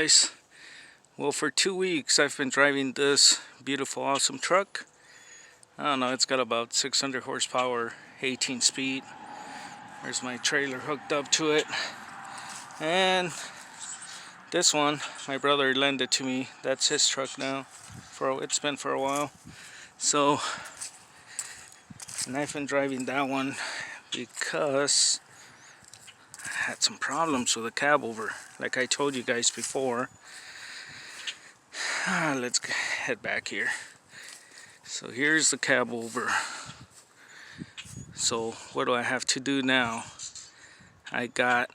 guys. Well, for 2 weeks I've been driving this beautiful awesome truck. I don't know, it's got about 600 horsepower, 18 speed. There's my trailer hooked up to it. And this one, my brother lent it to me. That's his truck now. It's been for a while. So, and I've been driving that one because I had some problems with the cab over, like I told you guys before. Let's head back here. So here's the cab over. So what do I have to do now? I got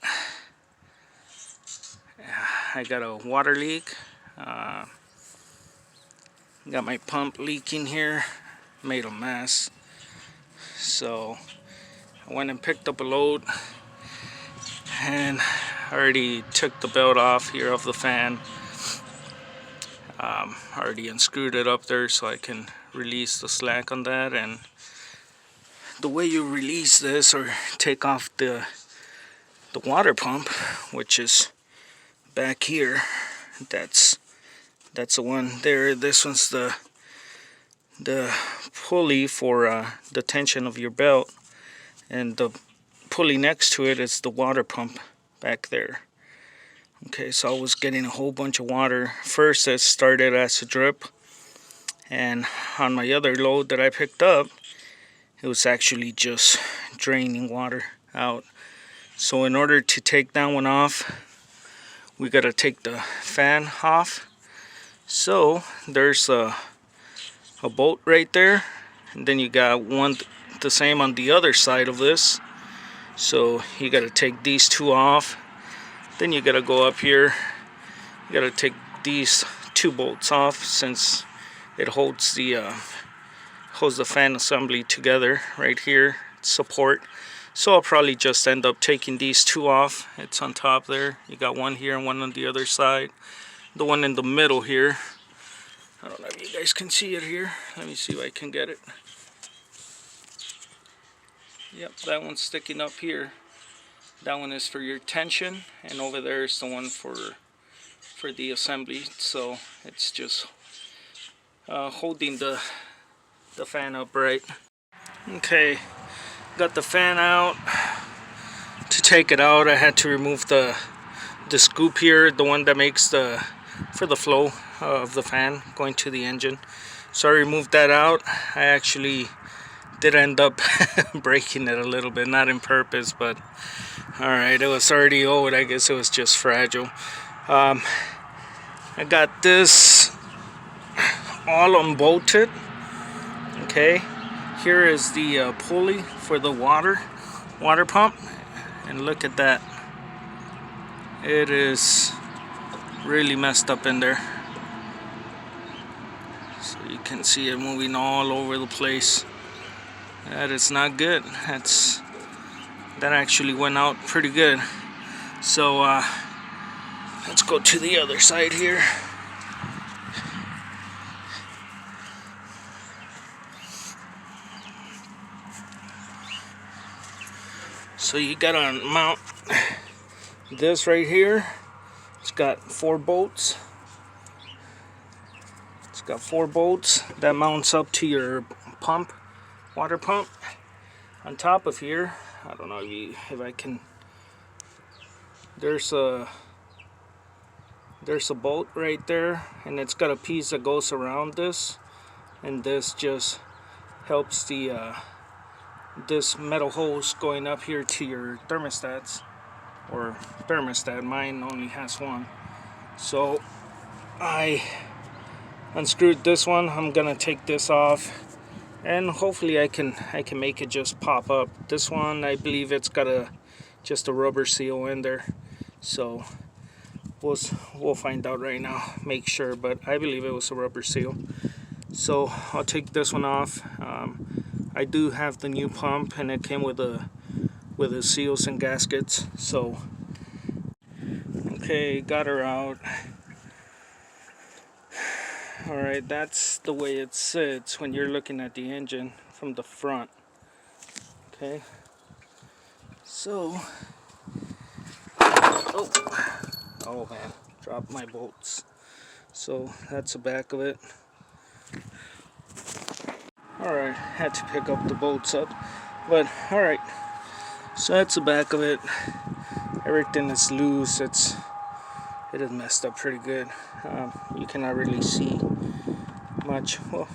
a water leak. Got my pump leaking here. Made a mess. So I went and picked up a load and already took the belt off here of the fan. Already unscrewed it up there so I can release the slack on that. And the way you release this or take off the water pump, which is back here, that's the one there. This one's the pulley for the tension of your belt, and the pulley next to it is the water pump back there. Okay, so I was getting a whole bunch of water. First it started as a drip, and on my other load that I picked up, it was actually just draining water out. So in order to take that one off, we gotta take the fan off. So there's a bolt right there, and then you got one the same on the other side of this. So you gotta take these two off. Then you gotta go up here. You gotta take these two bolts off, since it holds the fan assembly together right here, support. So I'll probably just end up taking these two off. It's on top there. You got one here and one on the other side. The one in the middle here, I don't know if you guys can see it here. Let me see if I can get it. Yep, that one's sticking up here. That one is for your tension, and over there is the one for the assembly. So it's just holding the fan upright. Okay, got the fan out. To take it out, I had to remove the scoop here, the one that makes for the flow of the fan going to the engine. So I removed that out. I actually did end up breaking it a little bit, not on purpose, but alright, it was already old. I guess it was just fragile. I got this all unbolted. Okay, here is the pulley for the water pump, and look at that. It is really messed up in there. So you can see it moving all over the place. That is not good. That actually went out pretty good. So let's go to the other side here. So you gotta mount this right here. It's got 4 bolts. It's got 4 bolts that mounts up to your pump, water pump. On top of here, I don't know if I can. There's a bolt right there, and it's got a piece that goes around this, and this just helps this metal hose going up here to your thermostats, or thermostat. Mine only has one. So I unscrewed this one. I'm gonna take this off, and hopefully I can make it just pop up. This one, I believe it's got just a rubber seal in there. So we'll find out right now, make sure, but I believe it was a rubber seal. So I'll take this one off. I do have the new pump, and it came with the seals and gaskets. So okay, got her out. Alright, that's the way it sits when you're looking at the engine from the front. Okay, so oh man, drop my bolts. So that's the back of it. Alright, had to pick up the bolts up, but alright, so that's the back of it. Everything is loose. It is messed up pretty good. You cannot really see much. Well,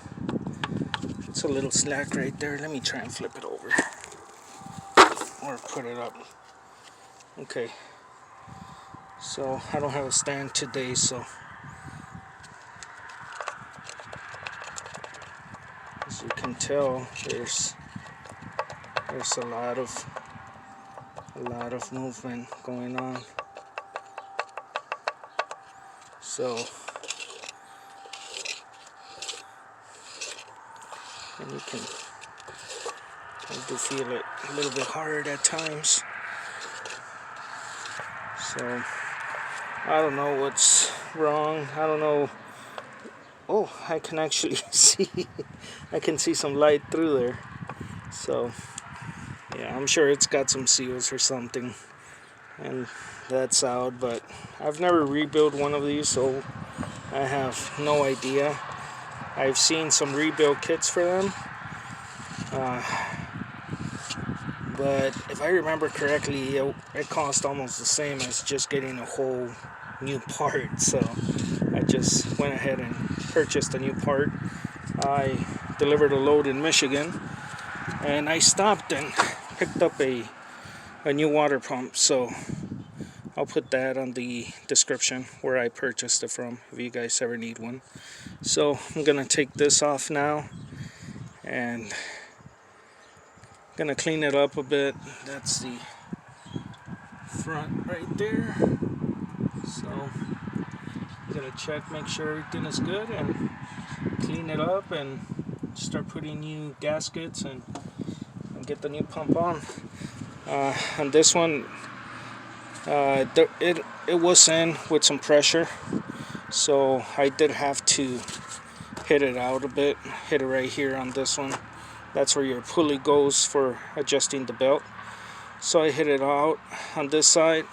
it's a little slack right there. Let me try and flip it over or put it up. Okay, so I don't have a stand today, so as you can tell, there's a lot of movement going on. So, and you can, I do feel it a little bit hard at times. So I don't know what's wrong. I don't know. Oh, I can actually see. I can see some light through there. So yeah, I'm sure it's got some seals or something, and that's out. But I've never rebuilt one of these, so I have no idea. I've seen some rebuild kits for them, but if I remember correctly, it cost almost the same as just getting a whole new part. So I just went ahead and purchased a new part. I delivered a load in Michigan, and I stopped and picked up a new water pump. So I'll put that on the description where I purchased it from if you guys ever need one. So I'm gonna take this off now and gonna clean it up a bit. That's the front right there. So I'm gonna check, make sure everything is good, and clean it up and start putting new gaskets and get the new pump on. On this one, it was in with some pressure, so I did have to hit it out a bit. Hit it right here on this one. That's where your pulley goes for adjusting the belt. So I hit it out on this side,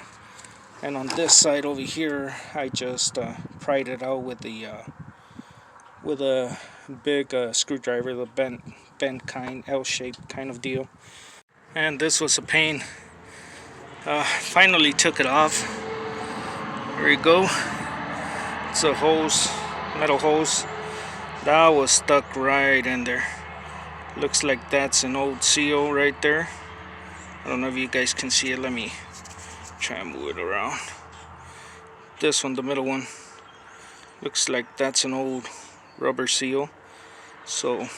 and on this side over here I just pried it out with a big screwdriver, the bent kind, L-shaped kind of deal. And this was a pain. Finally took it off. There you go. It's a hose, metal hose. That was stuck right in there. Looks like that's an old seal right there. I don't know if you guys can see it. Let me try and move it around. This one, the middle one, looks like that's an old rubber seal. So,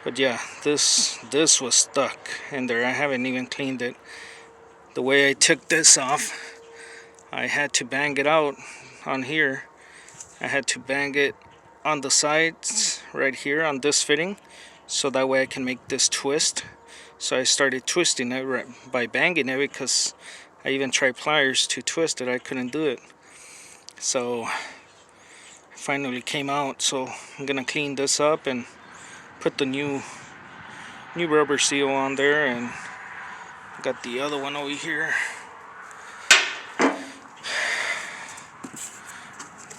but yeah, this was stuck in there. I haven't even cleaned it. The way I took this off, I had to bang it out on here. I had to bang it on the sides right here on this fitting, so that way I can make this twist. So I started twisting it right by banging it, because I even tried pliers to twist it. I couldn't do it. So it finally came out. So I'm gonna clean this up and put the new rubber seal on there, and got the other one over here.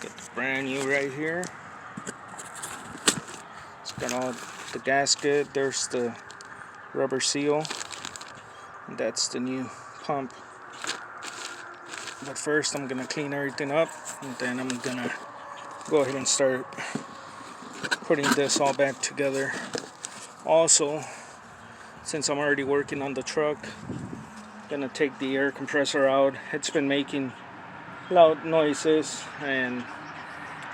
Got the brand new right here. It's got all the gasket. There's the rubber seal. And that's the new pump. But first I'm gonna clean everything up, and then I'm gonna go ahead and start putting this all back together. Also, since I'm already working on the truck, I'm gonna take the air compressor out. It's been making loud noises and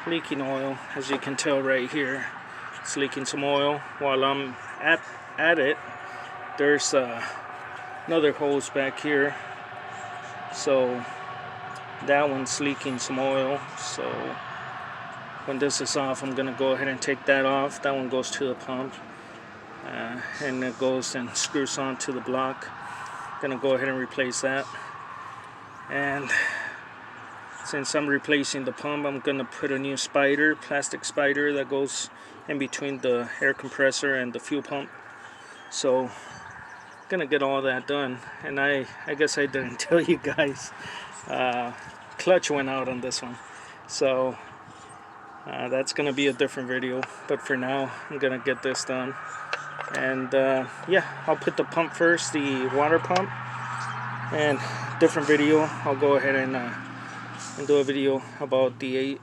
leaking oil, as you can tell right here. It's leaking some oil. While I'm at it, there's another hose back here, so that one's leaking some oil. So when this is off, I'm gonna go ahead and take that off. That one goes to the pump, and it goes and screws onto the block. Gonna go ahead and replace that. And since I'm replacing the pump, I'm gonna put a new spider, plastic spider, that goes in between the air compressor and the fuel pump. So gonna get all that done. And I guess I didn't tell you guys, clutch went out on this one. So that's gonna be a different video, but for now I'm gonna get this done. And yeah, I'll put the pump first, the water pump, and different video I'll go ahead and do a video about the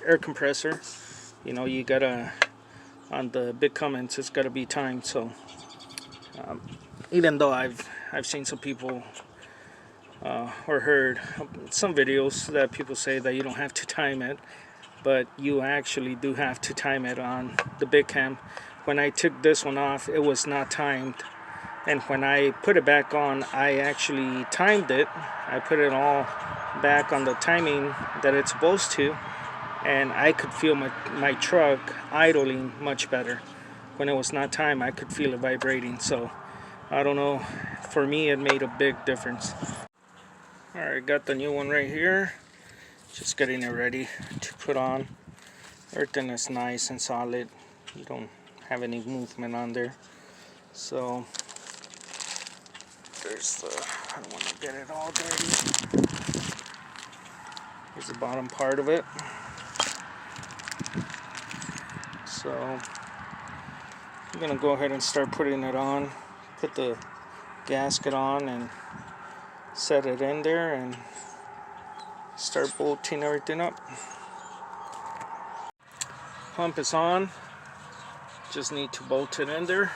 air compressor. You know, you gotta, on the big Cummins, it's gotta be timed. So even though I've seen some people or heard some videos that people say that you don't have to time it, but you actually do have to time it on the Big Cam. When I took this one off, it was not timed, and when I put it back on, I actually timed it. I put it all back on the timing that it's supposed to, and I could feel my truck idling much better. When it was not timed, I could feel it vibrating. So I don't know, for me it made a big difference. Alright, got the new one right here. Just getting it ready to put on. Everything is nice and solid. You don't have any movement on there. So there's the, I don't want to get it all dirty. Here's the bottom part of it. So I'm gonna go ahead and start putting it on. Put the gasket on and set it in there and start bolting everything up. Pump is on. Just need to bolt it in there.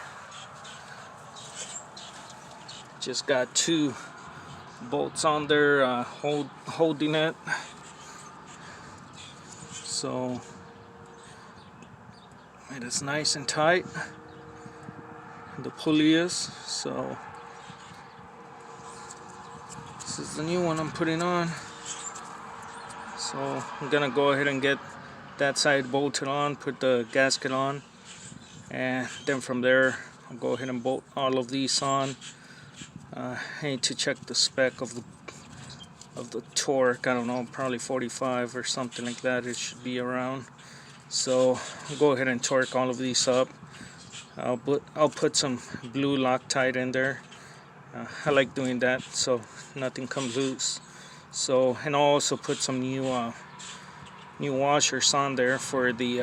Just got 2 bolts on there holding it. So it is nice and tight. The pulley is. So this is the new one I'm putting on. So I'm gonna go ahead and get that side bolted on, put the gasket on, and then from there I'll go ahead and bolt all of these on. I need to check the spec of the torque. I don't know, probably 45 or something like that it should be around. So I'll go ahead and torque all of these up. I'll put some blue Loctite in there. I like doing that so nothing comes loose. So, and I'll also put some new washers on there for the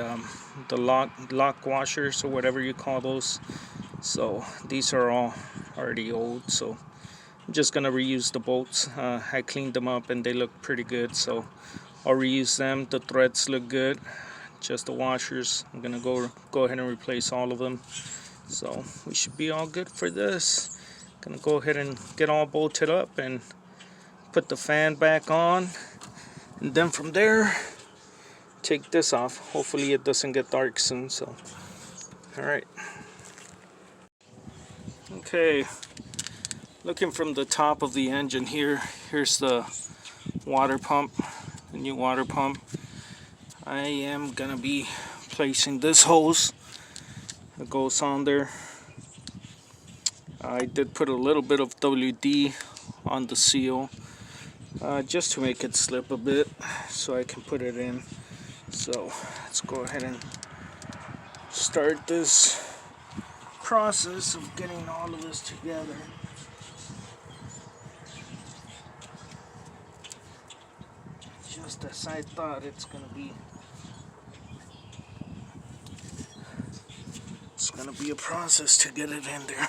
lock washers or whatever you call those. So these are all already old, so I'm just gonna reuse the bolts. I cleaned them up and they look pretty good, so I'll reuse them. The threads look good, just the washers I'm gonna go ahead and replace all of them. So we should be all good for this. Gonna go ahead and get all bolted up and put the fan back on, and then from there take this off. Hopefully it doesn't get dark soon. So alright, okay, looking from the top of the engine here, here's the water pump, the new water pump. I am gonna be placing this hose that goes on there. I did put a little bit of WD on the seal just to make it slip a bit so I can put it in. So let's go ahead and start this process of getting all of this together. Just as I thought it's gonna be. It's gonna be a process to get it in there.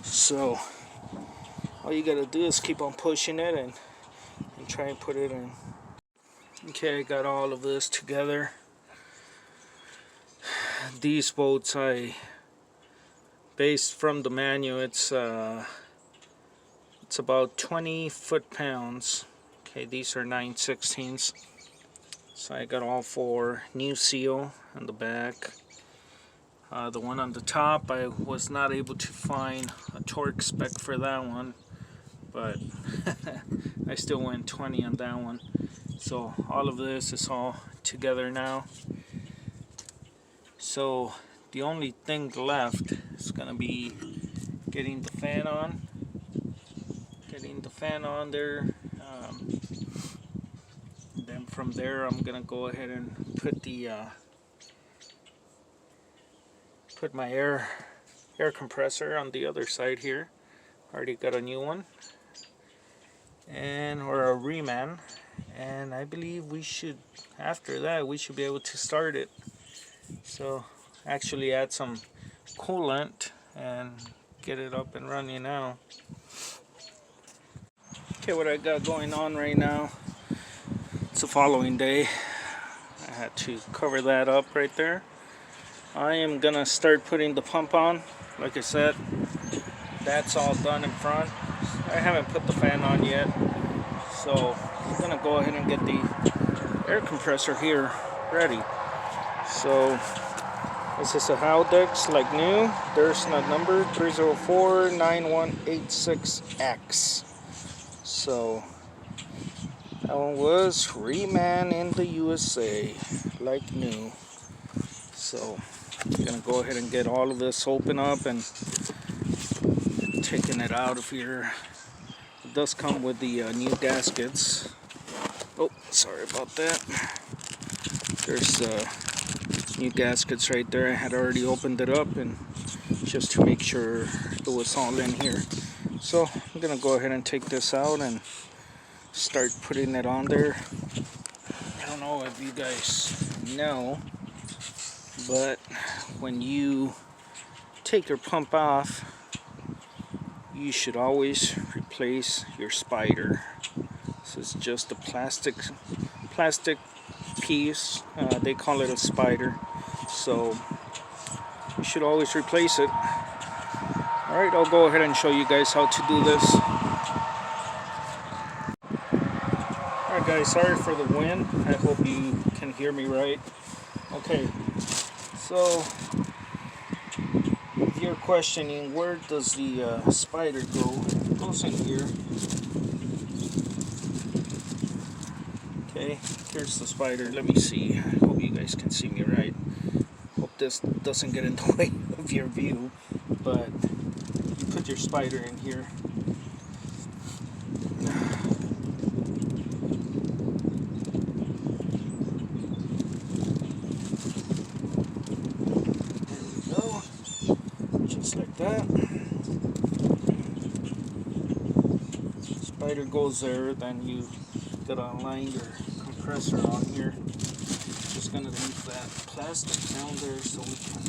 So all you gotta do is keep on pushing it and try and put it in. Okay, I got all of this together. These bolts I based from the manual. It's about 20 foot-pounds. Okay, these are 9/16. So I got all 4. New seal on the back. The one on the top, I was not able to find a torque spec for that one, but I still went 20 on that one. So all of this is all together now. So the only thing left is gonna be getting the fan on. Getting the fan on there. Then from there I'm gonna go ahead and put the put my air compressor on the other side here. Already got a new one. or a reman, and I believe we should, after that, we should be able to start it. So actually add some coolant and get it up and running now. Okay, what I got going on right now, it's the following day. I had to cover that up right there. I am gonna start putting the pump on. Like I said, that's all done in front. I haven't put the fan on yet, so I'm gonna go ahead and get the air compressor here ready. So this is a Haldex like new. There's the number 3049186X. So that one was reman in the USA like new. So I'm gonna go ahead and get all of this open up and taking it out of here. It does come with the new gaskets. Oh, sorry about that. There's new gaskets right there. I had already opened it up and just to make sure it was all in here. So I'm gonna go ahead and take this out and start putting it on there. I don't know if you guys know, but when you take your pump off, you should always replace your spider. This is just a plastic piece. They call it a spider, so you should always replace it. Alright, I'll go ahead and show you guys how to do this. Alright guys, sorry for the wind. I hope you can hear me right. Okay, so if you're questioning where does the spider go, it goes in here. Okay, here's the spider. Let me see. I hope you guys can see me right. Hope this doesn't get in the way of your view, but you put your spider in here. There we go. Just like that. Spider goes there, then you gotta align your compressor on here. Just gonna leave that plastic down there so we can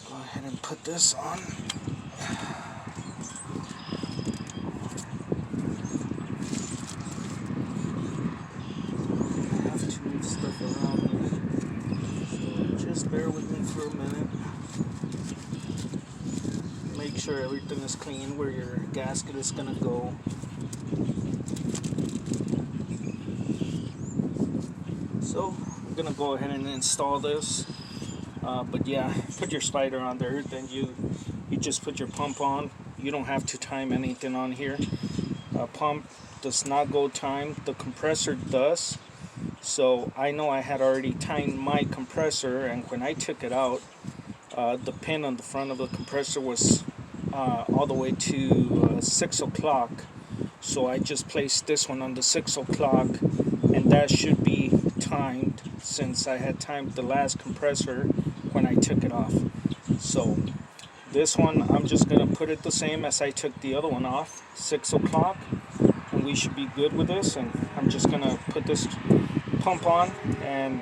go ahead and put this on. I have to move stuff around here, so just bear with me for a minute. Make sure everything is clean where your gasket is gonna go. So I'm gonna go ahead and install this, but yeah, put your spider on there, then you just put your pump on. You don't have to time anything on here. Pump does not go timed, the compressor does. So I know I had already timed my compressor, and when I took it out, the pin on the front of the compressor was all the way to 6 o'clock. So I just placed this one on the 6 o'clock, and that should be timed since I had timed the last compressor when I took it off. So this one, I'm just gonna put it the same as I took the other one off, 6 o'clock, and we should be good with this. And I'm just gonna put this pump on and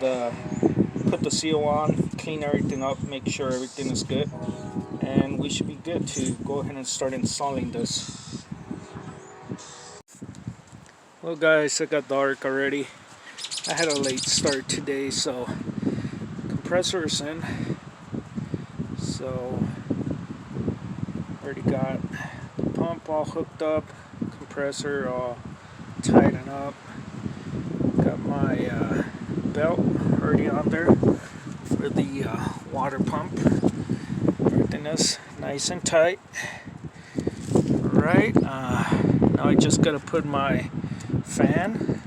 put the seal on, clean everything up, make sure everything is good, and we should be good to go ahead and start installing this. Well guys, it got dark already. I had a late start today, so compressor is in. So already got the pump all hooked up, compressor all tightened up. Got my belt already on there for the water pump. Everything is nice and tight. Alright, now I just gotta put my fan,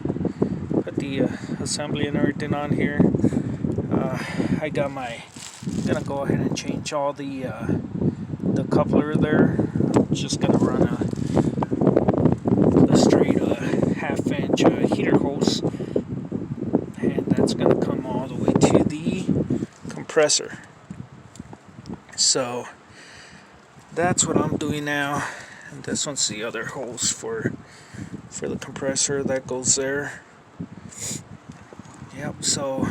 put the assembly and everything on here. I got my, gonna go ahead and change all the coupler there. Just gonna run a straight half-inch heater hose, and that's gonna come all the way to the compressor. So that's what I'm doing now. And this one's the other hose for the compressor that goes there. Yep, so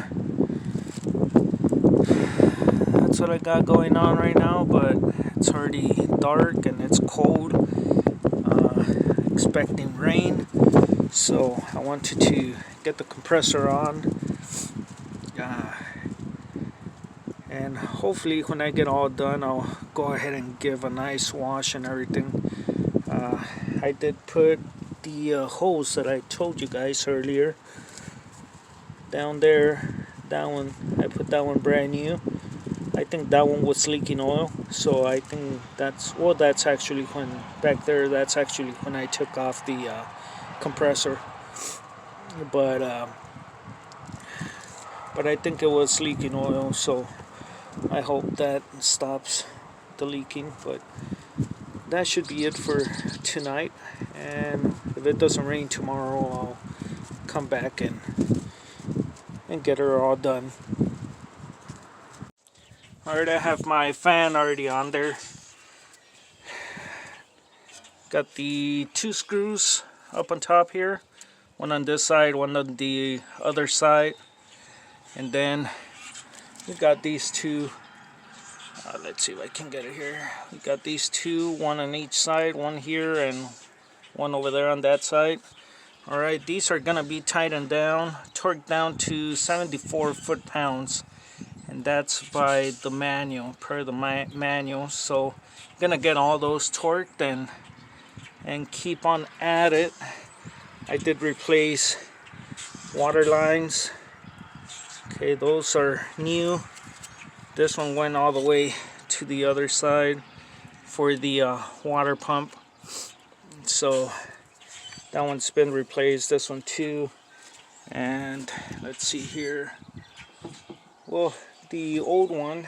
that's what I got going on right now, but it's already dark and it's cold. Expecting rain, so I wanted to get the compressor on, and hopefully when I get all done I'll go ahead and give a nice wash and everything. I did put the hose that I told you guys earlier down there. That one, I put that one brand new. I think that one was leaking oil, so I think that's actually when back there, that's actually when I took off the compressor, but I think it was leaking oil, so I hope that stops the leaking. But that should be it for tonight, and if it doesn't rain tomorrow I'll come back and get her all done. Alright, I have my fan already on there. Got the 2 screws up on top here, one on this side, one on the other side, and then we got these 2. Let's see if I can get it here. We got these 2, one on each side, one here and one over there on that side. Alright, these are gonna be tightened down, torqued down to 74 foot-pounds, and that's by the manual, per the manual. So I'm gonna get all those torqued and keep on at it. I did replace water lines. Okay, those are new. This one went all the way to the other side for the water pump, so that one's been replaced. This one too. And let's see here. Well, the old one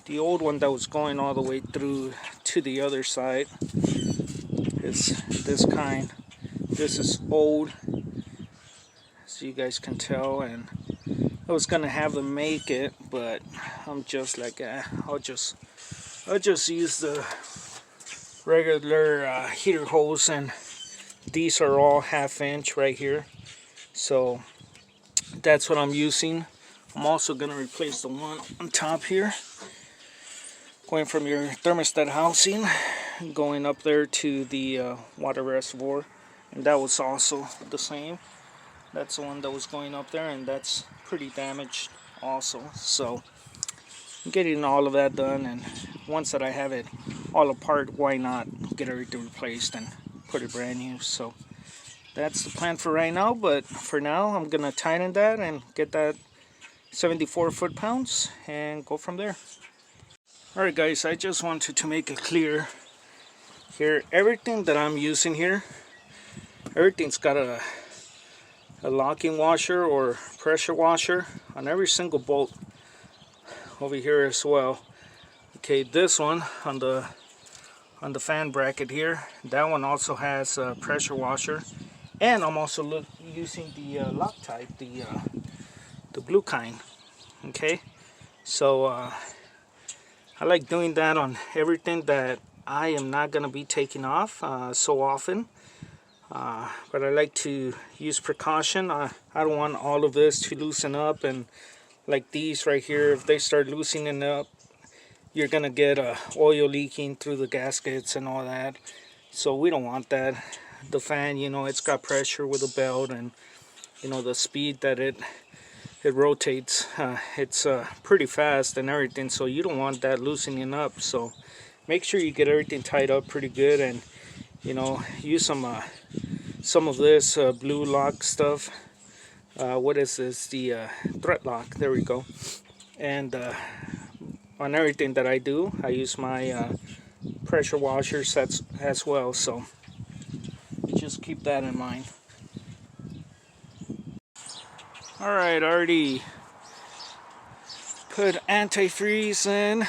that was going all the way through to the other side is this kind. This is old, as you guys can tell, and I was gonna have them make it, but I'm just like, I'll just use the regular heater hose, and these are all 1/2 inch right here, so that's what I'm using. I'm also gonna replace the one on top here, going from your thermostat housing, going up there to the water reservoir, and that was also the same. That's the one that was going up there, and that's pretty damaged also. So I'm getting all of that done, and once that I have it all apart, why not get everything replaced and put it brand new. So that's the plan for right now, but for now I'm gonna tighten that and get that 74 foot-pounds and go from there. Alright guys, I just wanted to make it clear here, everything that I'm using here, everything's got a locking washer or pressure washer on every single bolt over here as well. Okay, this one on the fan bracket here, that one also has a pressure washer, and I'm also using the Loctite, the blue kind. Okay, so I like doing that on everything that I am not gonna be taking off so often. But I like to use precaution. I don't want all of this to loosen up, and like these right here, if they start loosening up, you're gonna get oil leaking through the gaskets and all that. So we don't want that. The fan, you know, it's got pressure with the belt, and you know the speed that it rotates, it's pretty fast and everything, so you don't want that loosening up. So make sure you get everything tied up pretty good, and you know, use some of this blue lock stuff. What is this? The thread lock. There we go. And on everything that I do, I use my pressure washers as well. So just keep that in mind. Alright, already put antifreeze in,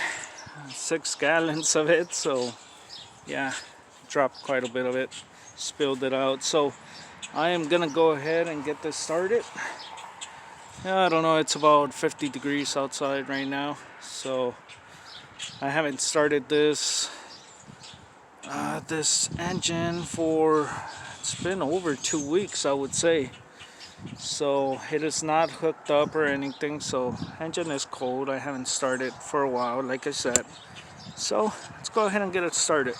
6 gallons of it, so yeah, dropped quite a bit of it, spilled it out. So I am gonna go ahead and get this started. I don't know, it's about 50 degrees outside right now, so I haven't started this this engine for, it's been over 2 weeks, I would say. So it is not hooked up or anything, so engine is cold. I haven't started for a while, like I said. So let's go ahead and get it started.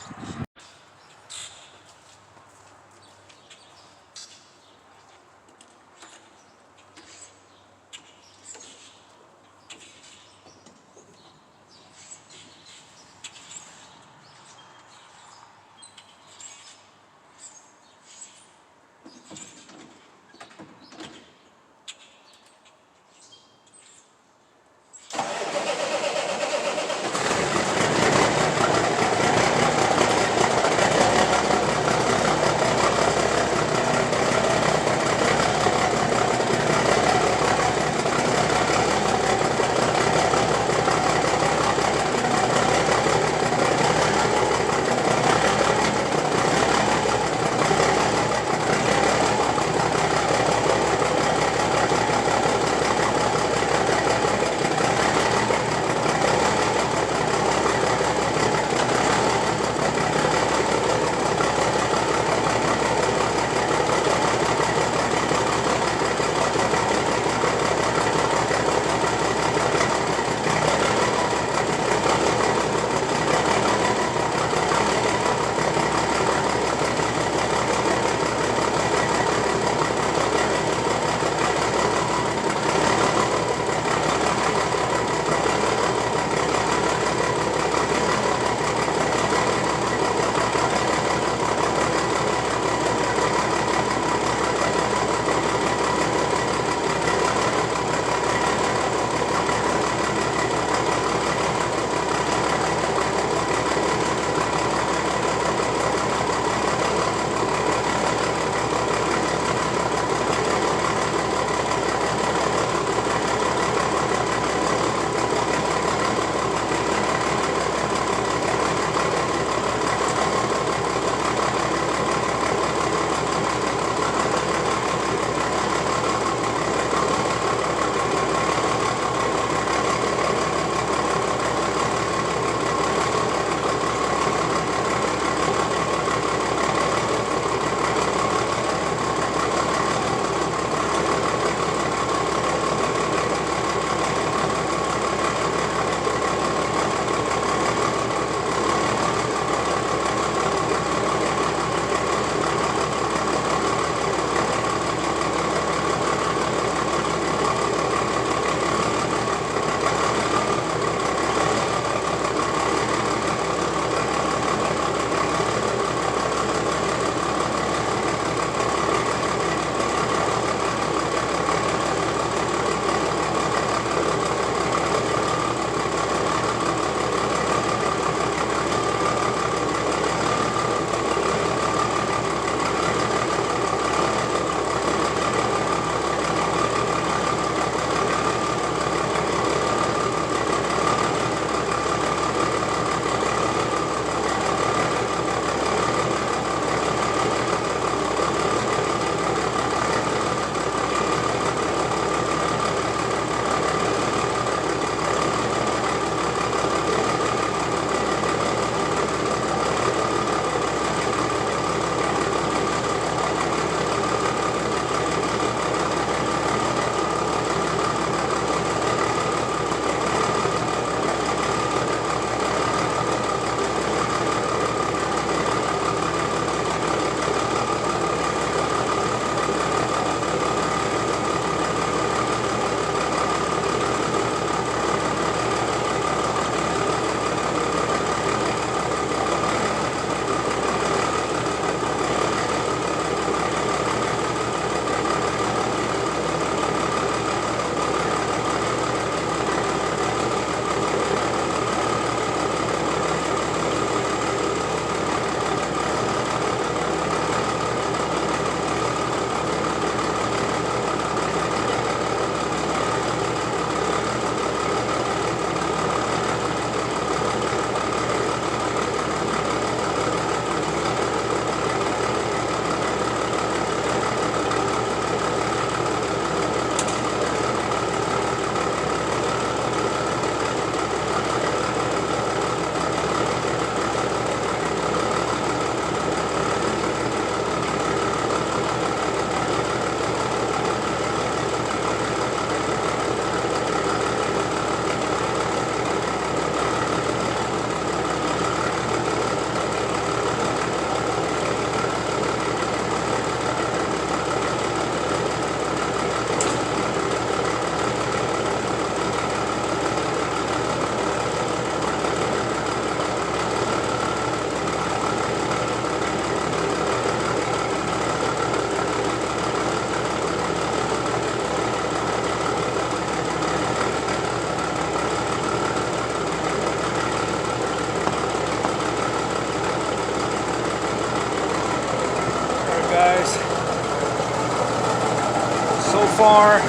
far,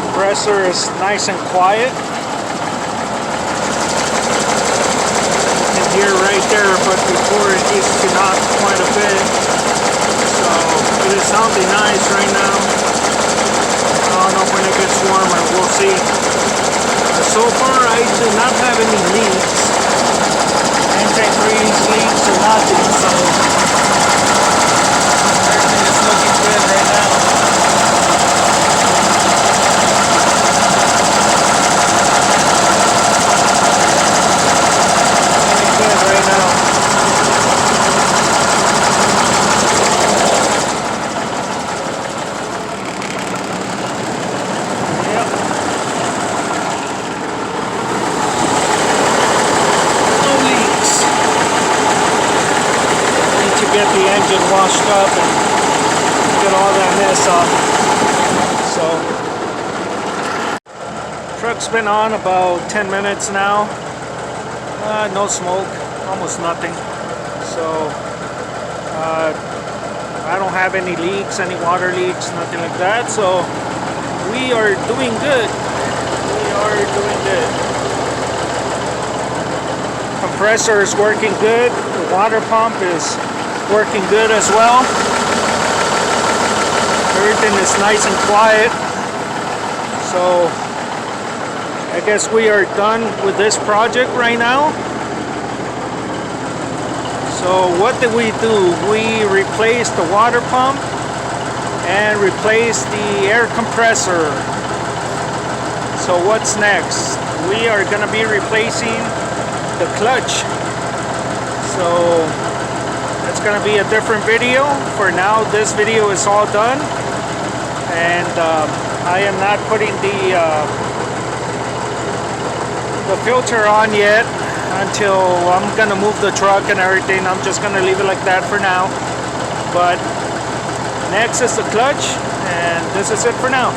compressor is nice and quiet. Here right there, but before it used to knock quite a bit, so it is sounding nice right now. I don't know when it gets warmer, we'll see. So far I do not have any leaks, antifreeze leaks or nothing, so everything is looking good right now. Get the engine washed up and get all that mess off. So truck's been on about 10 minutes now. No smoke, almost nothing. So I don't have any leaks, any water leaks, nothing like that. So we are doing good. We are doing good. Compressor is working good. The water pump is working good as well. Everything is nice and quiet. So I guess we are done with this project right now. So what did we do? We replaced the water pump and replaced the air compressor. So what's next? We are going to be replacing the clutch. So it's going to be a different video. For now, this video is all done, and I am not putting the filter on yet until I'm going to move the truck and everything. I'm just going to leave it like that for now. But next is the clutch, and this is it for now.